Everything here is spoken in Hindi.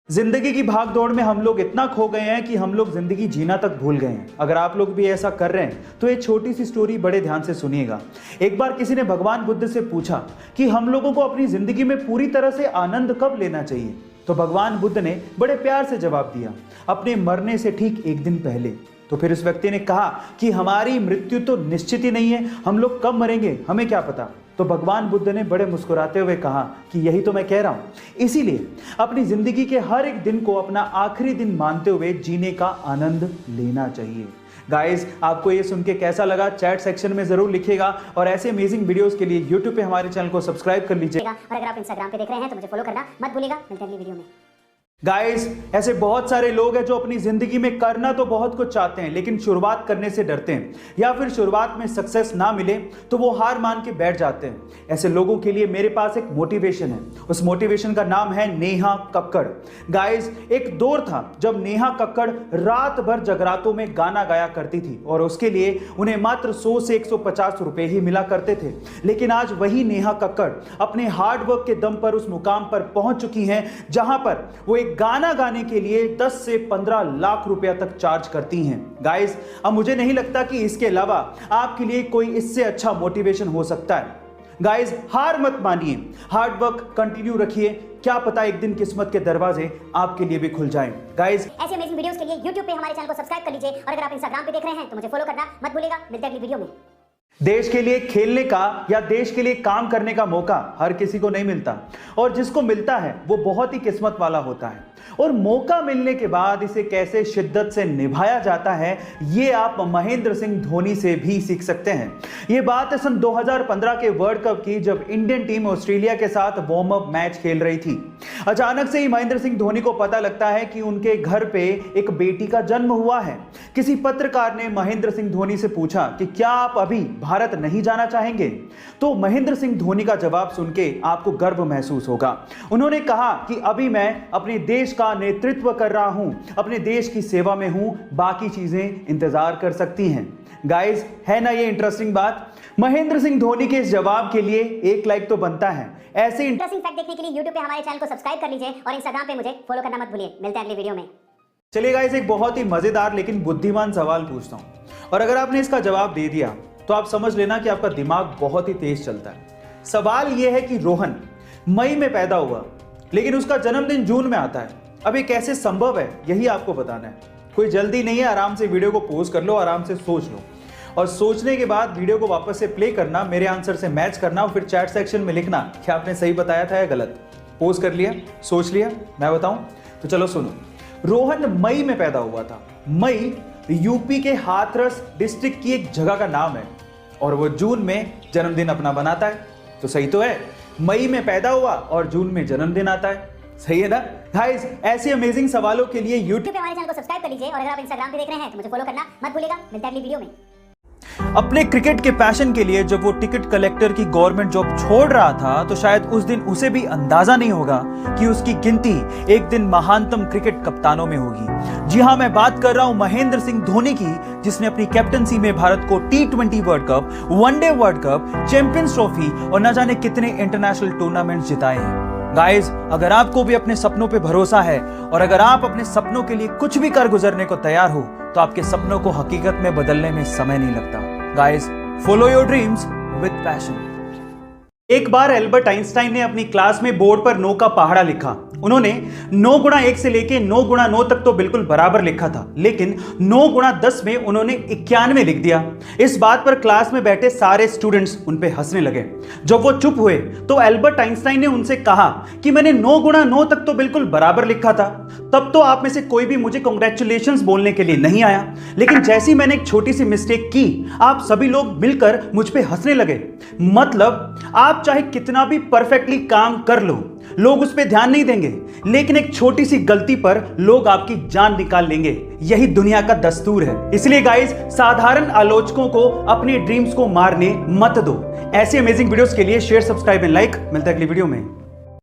जिंदगी की भाग दौड़ में हम लोग इतना खो गए हैं कि हम लोग जिंदगी जीना तक भूल गए हैं। अगर आप लोग भी ऐसा कर रहे हैं तो एक छोटी सी स्टोरी बड़े ध्यान से सुनिएगा। एक बार किसी ने भगवान बुद्ध से पूछा कि हम लोगों को अपनी जिंदगी में पूरी तरह से आनंद कब लेना चाहिए, तो भगवान बुद्ध ने बड़े प्यार से जवाब दिया, अपने मरने से ठीक एक दिन पहले। तो फिर उस व्यक्ति ने कहा कि हमारी मृत्यु तो निश्चित ही नहीं है, हम लोग कब मरेंगे हमें क्या पता। तो भगवान बुद्ध ने बड़े मुस्कुराते हुए कहा कि यही तो मैं कह रहा हूं, इसीलिए अपनी जिंदगी के हर एक दिन को अपना आखिरी दिन मानते हुए जीने का आनंद लेना चाहिए। गाइस, आपको ये सुन के कैसा लगा चैट सेक्शन में जरूर लिखिएगा और ऐसे अमेजिंग वीडियोस के लिए यूट्यूब पे हमारे चैनल को सब्सक्राइब कर लीजिए। और अगर आप इंस्टाग्राम पे देख रहे हैं तो मुझे फॉलो करना मत भूलिएगा। मिलते हैं अगली वीडियो में। गाइस, ऐसे बहुत सारे लोग हैं जो अपनी जिंदगी में करना तो बहुत कुछ चाहते हैं लेकिन शुरुआत करने से डरते हैं, या फिर शुरुआत में सक्सेस ना मिले तो वो हार मान के बैठ जाते हैं। ऐसे लोगों के लिए मेरे पास एक मोटिवेशन है, उस मोटिवेशन का नाम है नेहा कक्कड़। गाइस, एक दौर था जब नेहा कक्कड़ रात भर जगरातों में गाना गाया करती थी और उसके लिए उन्हें मात्र 100 से 150 रुपए ही मिला करते थे। लेकिन आज वही नेहा कक्कड़ अपने हार्डवर्क के दम पर उस मुकाम पर पहुंच चुकी हैं जहां पर वो एक गाना गाने के लिए 10 से 15 लाख रुपया तक चार्ज करती हैं। गाइस, अब मुझे नहीं लगता कि इसके अलावा आपके लिए कोई इससे अच्छा मोटिवेशन हो सकता है। गाइस, हार मत मानिए, हार्ड वर्क कंटिन्यू रखिए, क्या पता एक दिन किस्मत के दरवाजे आपके लिए भी खुल जाएं। गाइस, ऐसे अमेजिंग वीडियोस के लिए YouTube पे हमारे चैनल को सब्सक्राइब कर लीजिए और अगर आप इंस्टाग्राम पे देख रहे हैं तो मुझे फॉलो करना मत भूलिएगा। मिलते हैं अगली वीडियो में। देश के लिए खेलने का या देश के लिए काम करने का मौका हर किसी को नहीं मिलता और जिसको मिलता है वो बहुत ही किस्मत वाला होता है। और मौका मिलने के बाद इसे कैसे शिद्दत से निभाया जाता है ये आप महेंद्र सिंह धोनी से भी सीख सकते हैं। ये बात है सन 2015 के वर्ल्ड कप की, जब इंडियन टीम ऑस्ट्रेलिया के साथ वार्म अप मैच खेल रही थी। अचानक से ही महेंद्र सिंह धोनी को पता लगता है कि उनके घर पे एक बेटी का जन्म हुआ है। किसी पत्रकार ने महेंद्र सिंह धोनी से पूछा कि क्या आप अभी भारत नहीं जाना चाहेंगे? तो महेंद्र सिंह धोनी का जवाब सुन के आपको गर्व महसूस होगा। उन्होंने कहा कि अभी मैं अपने देश का नेतृत्व कर रहा हूं, अपने देश की सेवा में हूं, बाकी चीजें इंतजार कर सकती हैं। गाइस, है ना ये इंटरेस्टिंग बात? महेंद्र सिंह धोनी के इस जवाब के लिए एक लाइक तो बनता है। ऐसे इंटरेस्टिंग फैक्ट देखने के लिए YouTube पे हमारे चैनल को सब्सक्राइब कर लीजिए और Instagram पे मुझे फॉलो करना मत भूलिए। मिलते हैं अगली वीडियो में। चलिए गाइस, एक बहुत ही मजेदार लेकिन बुद्धिमान सवाल पूछता हूं और अगर आपने इसका जवाब दे दिया तो आप समझ लेना कि आपका दिमाग बहुत ही तेज चलता है। सवाल यह है कि रोहन मई में पैदा हुआ लेकिन उसका जन्मदिन जून में आता है। अब ये कैसे संभव है, यही आपको बताना है। कोई जल्दी नहीं है, आराम से वीडियो को पॉज कर लो, आराम से सोच लो और सोचने के बाद वीडियो को वापस से प्ले करना, मेरे आंसर से मैच करना और फिर चैट सेक्शन में लिखना कि आपने सही बताया था या गलत। पॉज कर लिया, सोच लिया, मैं बताऊं? तो चलो सुनो। रोहन मई में पैदा हुआ था। मई यूपी के हाथरस डिस्ट्रिक्ट की एक जगह का नाम है और वो जून में जन्मदिन अपना बनाता है। तो सही तो है, मई में पैदा हुआ और जून में जन्मदिन आता है। सही है ना? गाइस, ऐसे अमेजिंग सवालों के लिए YouTube पे हमारे चैनल को सब्सक्राइब कर लीजिए और अगर आप Instagram पे देख रहे हैं तो मुझे फॉलो करना मत भूलिएगा। मिलते हैं अगली वीडियो में। अपने क्रिकेट के पैशन के लिए जब वो टिकट कलेक्टर की गवर्नमेंट जॉब छोड़ रहा था तो शायद उस दिन उसे भी अंदाजा नहीं होगा कि उसकी गिनती एक दिन महानतम क्रिकेट कप्तानों में होगी। जी हां, मैं बात कर रहा हूं महेंद्र सिंह धोनी की, जिसने अपनी कैप्टनसी में भारत को T20 world cup, one day world cup, champions trophy और न जाने कितने इंटरनेशनल टूर्नामेंट्स जिताए हैं। गाइस, अगर आपको भी अपने सपनों पे भरोसा है और अगर आप अपने सपनों के लिए कुछ भी कर गुजरने को तैयार हो तो आपके सपनों को हकीकत में बदलने में समय नहीं लगता। Guys, follow your dreams with passion. एक बार एल्बर्ट आइंस्टाइन ने अपनी क्लास में बोर्ड पर 9 का पहाड़ा लिखा। उन्होंने 9 गुणा 1 से लेके 9 गुणा 9 तक तो बिल्कुल बराबर लिखा था, लेकिन 9 गुणा 10 में उन्होंने 91 लिख दिया। इस बात पर क्लास में बैठे सारे स्टूडेंट्स उन पे हंसने लगे। जब वो चुप हुए तो एल्बर्ट आइंस्टाइन ने उनसे कहा कि मैंने 9 गुणा 9 तक तो बिल्कुल बराबर लिखा था, तब तो आप में से कोई भी मुझे कांग्रेचुलेशंस बोलने के लिए नहीं आया, लेकिन जैसे ही मैंने एक छोटी सी मिस्टेक की आप सभी लोग मिलकर मुझ पे हंसने लगे। मतलब आप चाहे कितना भी परफेक्टली काम कर लो, लोग उस पर ध्यान नहीं देंगे, लेकिन एक छोटी सी गलती पर लोग आपकी जान निकाल लेंगे। यही दुनिया का दस्तूर है। इसलिए गाइस, साधारण आलोचकों को अपने ड्रीम्स को मारने मत दो। ऐसे अमेजिंग वीडियोस के लिए शेयर, सब्सक्राइब एंड लाइक। मिलता है अगली वीडियो में।